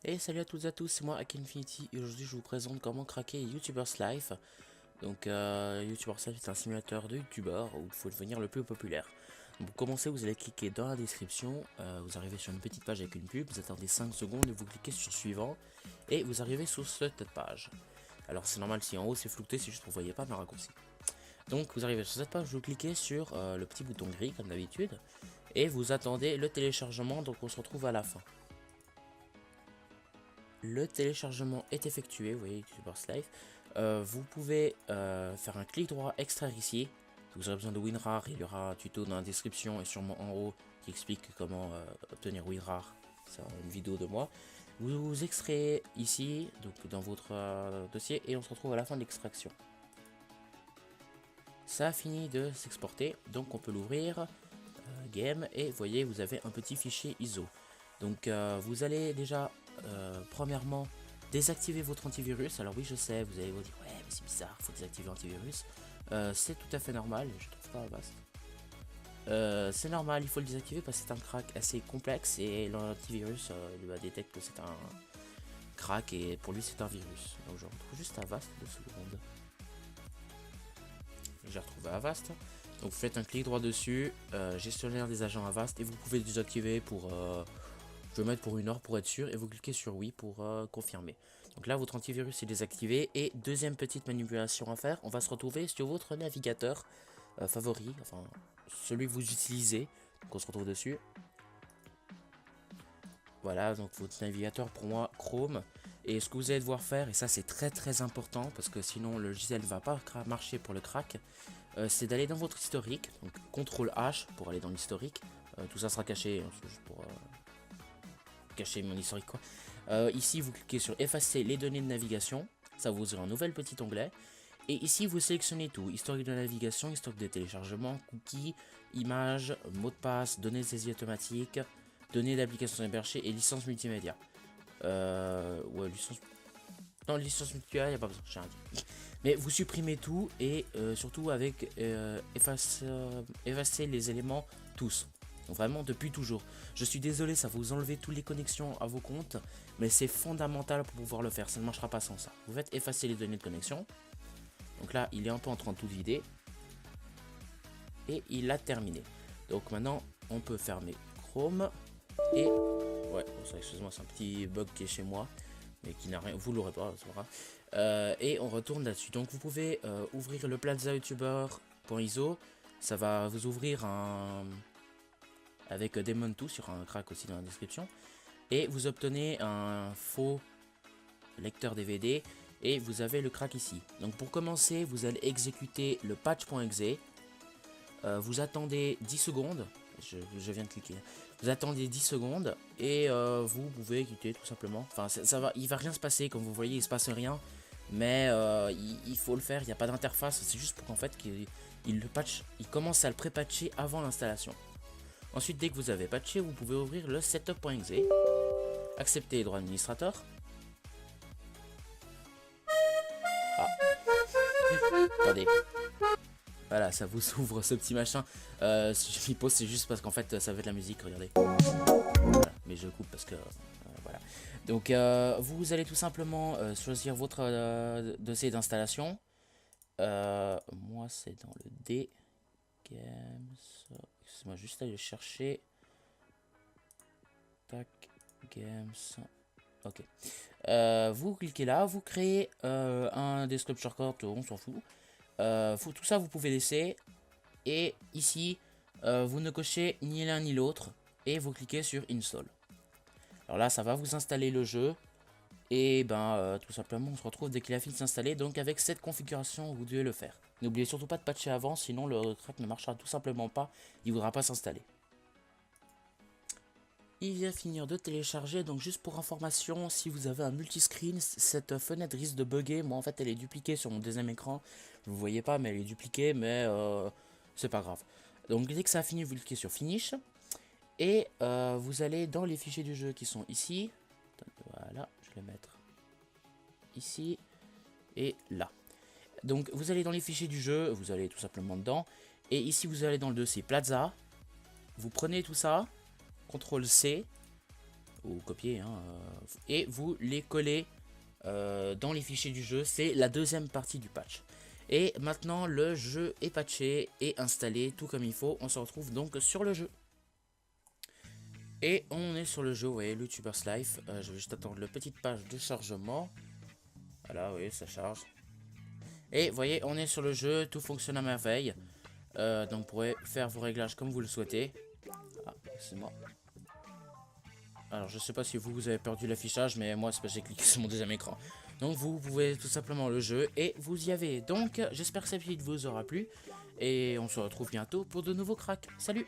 Et salut à toutes et à tous, c'est moi Hack Infinity et aujourd'hui je vous présente comment craquer YouTubers Life. Donc YouTubers Life est un simulateur de YouTuber où il faut devenir le plus populaire. Donc, pour commencer, vous allez cliquer dans la description, vous arrivez sur une petite page avec une pub, vous attendez 5 secondes et vous cliquez sur suivant et vous arrivez sur cette page. Alors c'est normal si en haut c'est flouté, c'est juste que vous voyez pas mes raccourcis. Donc vous arrivez sur cette page, vous cliquez sur le petit bouton gris comme d'habitude et vous attendez le téléchargement, donc on se retrouve à la fin. Le téléchargement est effectué, vous voyez YouTubers Life. Vous pouvez faire un clic droit extraire ici. Vous aurez besoin de WinRAR, il y aura un tuto dans la description et sûrement en haut qui explique comment obtenir WinRAR. C'est une vidéo de moi. Vous extrayez ici, donc dans votre dossier, et on se retrouve à la fin de l'extraction. Ça a fini de s'exporter, donc on peut l'ouvrir, game, et vous voyez, vous avez un petit fichier ISO. Donc vous allez déjà premièrement désactiver votre antivirus. Alors oui, je sais, vous allez vous dire ouais mais c'est bizarre, faut désactiver l'antivirus. C'est tout à fait normal, je trouve pas vaste. C'est normal, il faut le désactiver parce que c'est un crack assez complexe et l'antivirus il va détecter que c'est un crack et pour lui c'est un virus. Donc je retrouve juste Avast 2 secondes. J'ai retrouvé Avast. Donc vous faites un clic droit dessus, gestionnaire des agents Avast et vous pouvez le désactiver pour je vais mettre pour 1 heure pour être sûr et vous cliquez sur oui pour confirmer. Donc là votre antivirus est désactivé et deuxième petite manipulation à faire, on va se retrouver sur votre navigateur favori, enfin celui que vous utilisez, donc on se retrouve dessus. Voilà, donc votre navigateur pour moi Chrome. Et ce que vous allez devoir faire, et ça c'est très important parce que sinon le logiciel ne va pas marcher pour le crack, c'est d'aller dans votre historique, donc CTRL H pour aller dans l'historique. Tout ça sera caché, hein, juste pour cacher mon historique quoi. Ici vous cliquez sur effacer les données de navigation, ça vous ouvre un nouvel petit onglet. Et ici vous sélectionnez tout, historique de navigation, historique de téléchargement, cookies, images, mots de passe, données de saisie automatique, données d'application hébergée et licence multimédia. Ouais, licence... Non, licence multimédia, il n'y a pas besoin, j'ai rien dit. Mais vous supprimez tout et surtout avec effacer les éléments tous. Donc vraiment depuis toujours. Je suis désolé, ça va vous enlever toutes les connexions à vos comptes, mais c'est fondamental pour pouvoir le faire. Ça ne marchera pas sans ça. Vous faites effacer les données de connexion. Donc là, il est un peu en train de tout vider. Et il a terminé. Donc maintenant, on peut fermer Chrome. Et... ouais, excusez-moi, c'est un petit bug qui est chez moi. Mais qui n'a rien... Vous l'aurez pas, c'est pas grave. Et on retourne là-dessus. Donc vous pouvez ouvrir le Plaza YouTuber.iso. Ça va vous ouvrir un... avec Demon2 sur un crack aussi dans la description. Et vous obtenez un faux lecteur DVD. Et vous avez le crack ici. Donc pour commencer, vous allez exécuter le patch.exe. Vous attendez 10 secondes. Je viens de cliquer. Vous attendez 10 secondes et vous pouvez quitter tout simplement. Enfin, ça va, il va rien se passer. Comme vous voyez, il se passe rien. Mais il faut le faire. Il n'y a pas d'interface. C'est juste pour qu'en fait, il commence à le pré-patcher avant l'installation. Ensuite, dès que vous avez patché, vous pouvez ouvrir le setup.exe. Accepter les droits administrateurs. Ah. Attendez. Voilà, ça vous ouvre ce petit machin. Si je m'y pose, c'est juste parce qu'en fait, ça va être la musique, regardez. Voilà, mais je coupe parce que... voilà. Donc, vous allez tout simplement choisir votre dossier d'installation. Moi, c'est dans le D. Games... Excusez-moi, juste aller le chercher. Tac, Games... Ok. Vous cliquez là, vous créez un desktop shortcut, on s'en fout. Tout ça vous pouvez laisser. Et ici vous ne cochez ni l'un ni l'autre et vous cliquez sur install. Alors là ça va vous installer le jeu. Et ben tout simplement on se retrouve dès qu'il a fini de s'installer. Donc avec cette configuration vous devez le faire. N'oubliez surtout pas de patcher avant, sinon le crack ne marchera tout simplement pas. Il ne voudra pas s'installer. Il vient finir de télécharger, donc juste pour information, si vous avez un multiscreen, cette fenêtre risque de bugger. Moi en fait elle est dupliquée sur mon deuxième écran. Vous ne voyez pas mais elle est dupliquée, mais c'est pas grave. Donc dès que ça a fini, vous cliquez sur Finish. Et vous allez dans les fichiers du jeu qui sont ici. Voilà, je vais les mettre ici et là. Donc vous allez dans les fichiers du jeu, vous allez tout simplement dedans. Et ici vous allez dans le dossier Plaza. Vous prenez tout ça. CTRL C, ou copier, hein, et vous les collez dans les fichiers du jeu. C'est la deuxième partie du patch. Et maintenant le jeu est patché et installé tout comme il faut. On se retrouve donc sur le jeu. Et on est sur le jeu, vous voyez, YouTubers Life. Je vais juste attendre le petite page de chargement. Voilà, oui, ça charge. Et vous voyez, on est sur le jeu, tout fonctionne à merveille. Donc vous pourrez faire vos réglages comme vous le souhaitez. Ah, c'est moi. Alors je sais pas si vous avez perdu l'affichage, mais moi c'est parce que j'ai cliqué sur mon deuxième écran. Donc vous pouvez tout simplement le jeu et vous y avez. Donc j'espère que cette vidéo vous aura plu. Et on se retrouve bientôt pour de nouveaux cracks. Salut!